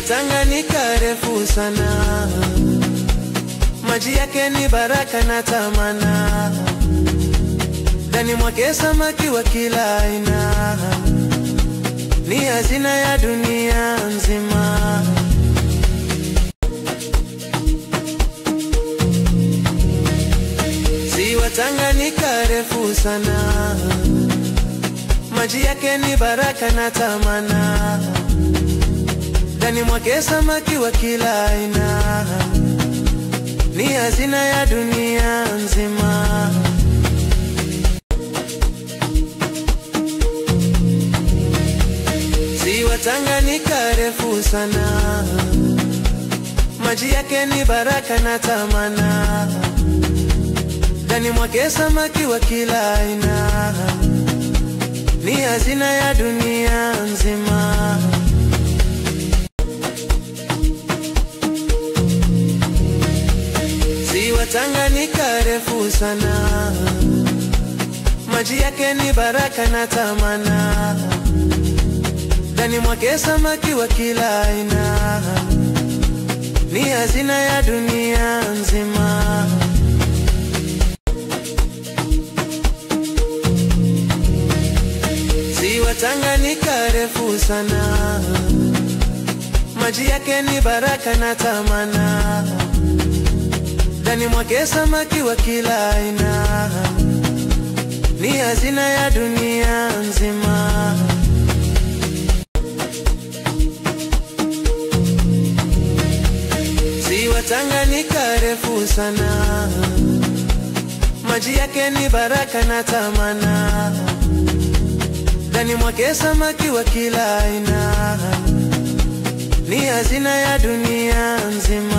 Ziwa Tanganyika refu sana, maji yake ni baraka na tamana, ndani mwake samaki wa kila aina, ni hazina ya dunia nzima. Ziwa Tanganyika refu sana, maji yake ni baraka na tamana, ndani mwake samaki wa kila aina, ni hazina ya dunia nzima. Ziwa Tanganyika refu sana, maji yake ni baraka na tamana, ndani mwake samaki wa kila aina, ni hazina ya dunia nzima. Ziwa Tanganyika refu sana, maji yake ni baraka na tamana, ndani mwake samaki wa kila aina, ni hazina ya dunia nzima. Ziwa Tanganyika refu sana, maji yake ni baraka na tamana, ndani mwake samaki wa kila aina, ni hazina ya dunia nzima. Ziwa Tanganyika refu sana, maji yake ni baraka na tamana, ndani mwake samaki wa kila aina, ni hazina ya dunia nzima.